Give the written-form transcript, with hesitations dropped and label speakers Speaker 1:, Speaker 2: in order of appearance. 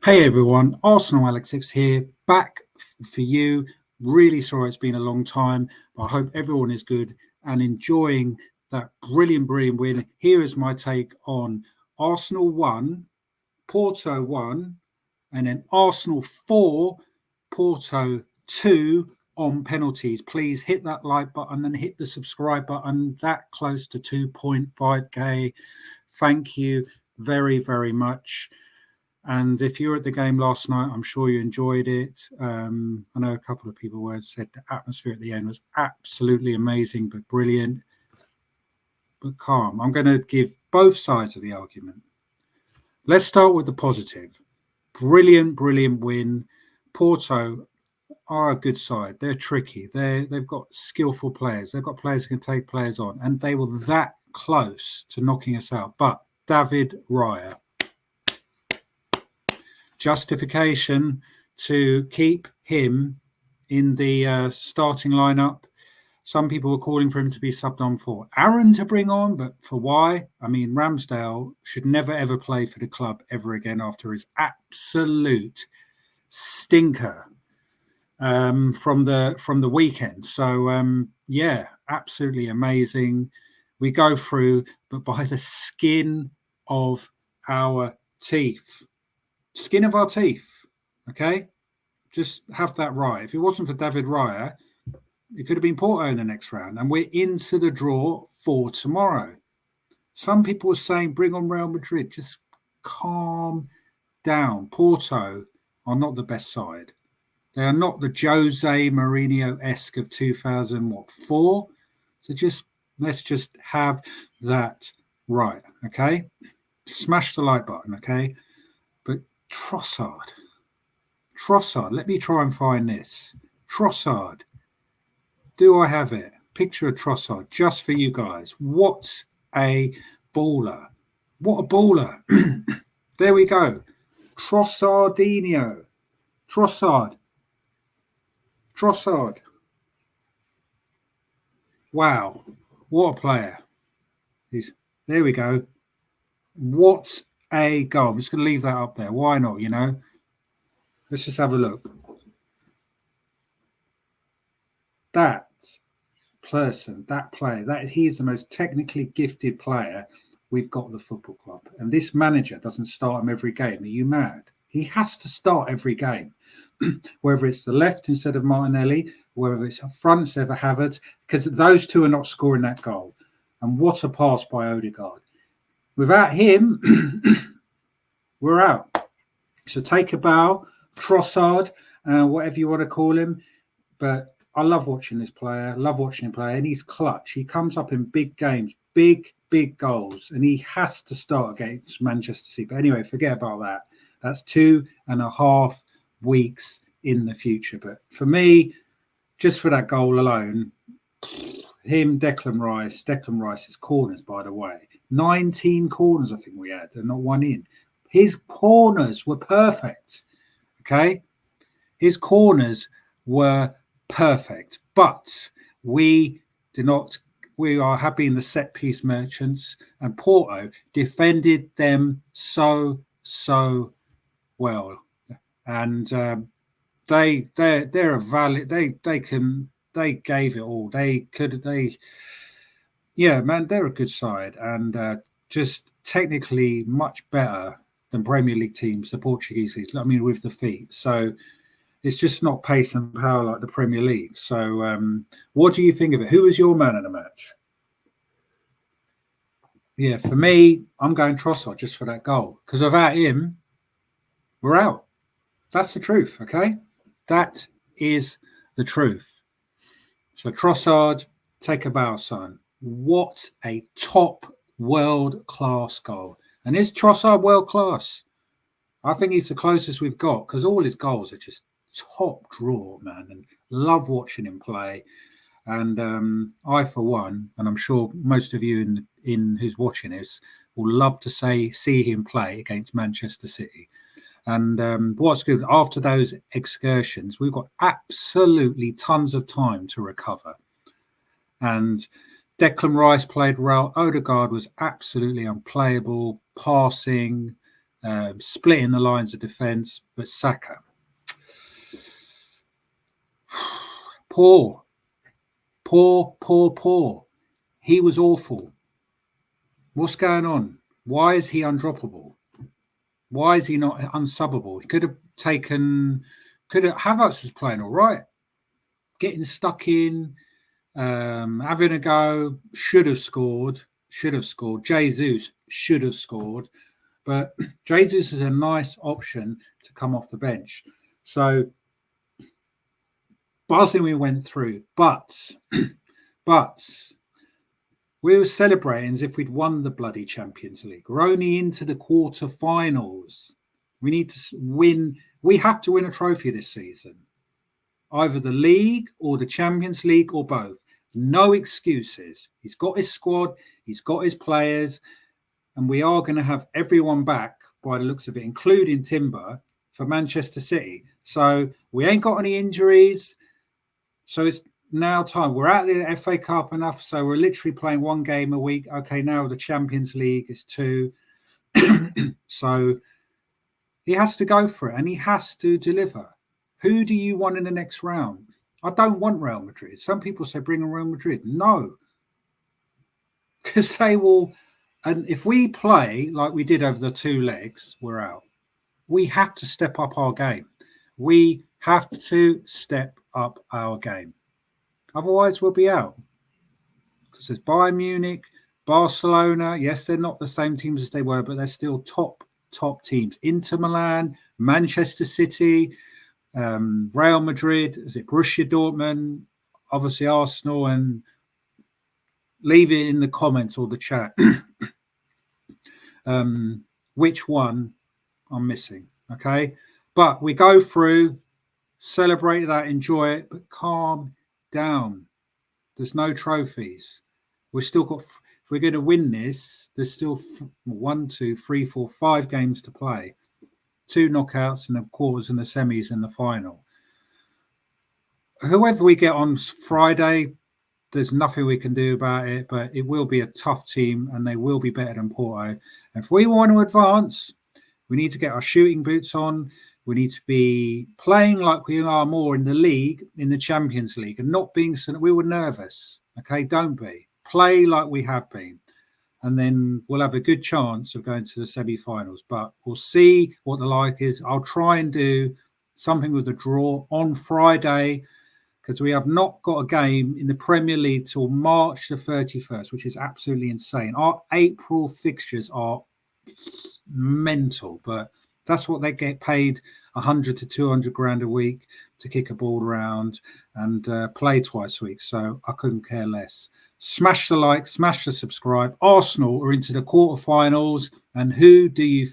Speaker 1: Hey everyone, Arsenal Alex here, back for you. Really sorry it's been a long time, but I hope everyone is good and enjoying that brilliant win. Here is my take on Arsenal 1, Porto 1, and then Arsenal 4, Porto 2 on penalties. Please hit that like button and hit the subscribe button. That close to 2.5k. Thank you very much. And if you were at the game last night, I'm sure you enjoyed it. I know a couple of people said the atmosphere at the end was absolutely amazing, but brilliant, but calm. I'm going to give both sides of the argument. Let's start with the positive. Brilliant win. Porto are a good side. They're tricky. They've got skillful players. They've got players who can take players on, and they were that close to knocking us out. But David Raya, justification to keep him in the starting lineup. Some people were calling for him to be subbed on for Aaron to bring on, but for why? I mean, Ramsdale should never ever play for the club ever again after his absolute stinker from the weekend. So yeah, absolutely amazing. We go through, but by the skin of our teeth. Skin of our teeth. Okay, just have that right. If it wasn't for David Raya, it could have been Porto in the next round, and we're into the draw for tomorrow. Some people were saying bring on Real Madrid. Just calm down. Porto are not the best side. They are not the Jose Mourinho-esque of 2004. So let's just have that right. Okay, smash the like button. Okay, but Trossard. Let me try and find this. Trossard. Do I have it? Picture of Trossard just for you guys. What a baller. What a baller. There we go. Trossardinho. Trossard. Wow. What a player. There we go. What a goal. I'm just going to leave that up there. Why not, you know? Let's just have a look. That person, that player, he's the most technically gifted player we've got at the football club. And this manager doesn't start him every game. Are you mad? He has to start every game, whether it's the left instead of Martinelli, whether it's up front instead of Havertz, because those two are not scoring that goal. And what a pass by Odegaard. Without him, we're out. So take a bow, Trossard, whatever you want to call him. But I love watching this player, and he's clutch. He comes up in big games, big goals, and he has to start against Manchester City. But anyway, forget about that. That's 2.5 weeks in the future. But for me, just for that goal alone, him, Declan Rice's corners, by the way, 19 corners I think we had, and not one in. His corners were perfect. Okay, his corners were perfect, but we are happy in the set piece merchants, and Porto defended them so well, and they're a valid. They gave it all. Yeah, man, they're a good side, and just technically much better than Premier League teams, the Portuguese leagues. I mean, with the feet, so. It's just not pace and power like the Premier League. So what do you think of it? Who was your man of the match? Yeah, for me, I'm going Trossard just for that goal. Because without him, we're out. That's the truth, okay? That is the truth. So Trossard, take a bow, son. What a top world-class goal. And is Trossard world-class? I think he's the closest we've got because all his goals are just top draw, man, and love watching him play. And I, for one, and I'm sure most of you in who's watching this will love to see him play against Manchester City. And what's good, after those excursions, we've got absolutely tons of time to recover. And Declan Rice played well. Odegaard was absolutely unplayable, passing. splitting the lines of defence. But Saka, poor. He was awful. What's going on? Why is he undroppable? Why is he not unsubbable? He could have Havertz was playing all right, getting stuck in, having a go, should have scored. Jesus should have scored. But Jesus is a nice option to come off the bench. So Barcelona we went through, but we were celebrating as if we'd won the bloody Champions League. We're only into the quarterfinals. We need to win. We have to win a trophy this season. Either the league or the Champions League or both. No excuses. He's got his squad. He's got his players. And we are going to have everyone back by the looks of it, including Timber, for Manchester City. So we ain't got any injuries. So it's now time. We're out of the FA Cup enough. So we're literally playing one game a week. Okay, now the Champions League is 2. So he has to go for it and he has to deliver. Who do you want in the next round? I don't want Real Madrid. Some people say bring in Real Madrid. No. Because they will. And if we play like we did over the 2 legs, we're out. We have to step up our game. We have to step up our game. Otherwise, we'll be out. Because there's Bayern Munich, Barcelona. Yes, they're not the same teams as they were, but they're still top teams. Inter Milan, Manchester City, Real Madrid, is it Borussia Dortmund, obviously Arsenal, and leave it in the comments or the chat which one I'm missing. Okay, but we go through, celebrate that, enjoy it, but calm down. There's no trophies. We've still got, if we're going to win this, there's still 1, 2, 3, 4, 5 games to play. 2 knockouts and the quarters and the semis and the final. Whoever we get on Friday, there's nothing we can do about it, but it will be a tough team and they will be better than Porto. And if we want to advance, we need to get our shooting boots on. We need to be playing like we are more in the league, in the Champions League, and not being so. We were nervous. Okay, don't be. Play like we have been. And then we'll have a good chance of going to the semi-finals. But we'll see what the like is. I'll try and do something with a draw on Friday, because we have not got a game in the Premier League till March the 31st, which is absolutely insane. Our April fixtures are mental, but that's what they get paid, 100 to 200 grand a week to kick a ball around and play twice a week. So I couldn't care less. Smash the like, smash the subscribe. Arsenal are into the quarterfinals. And who do you think?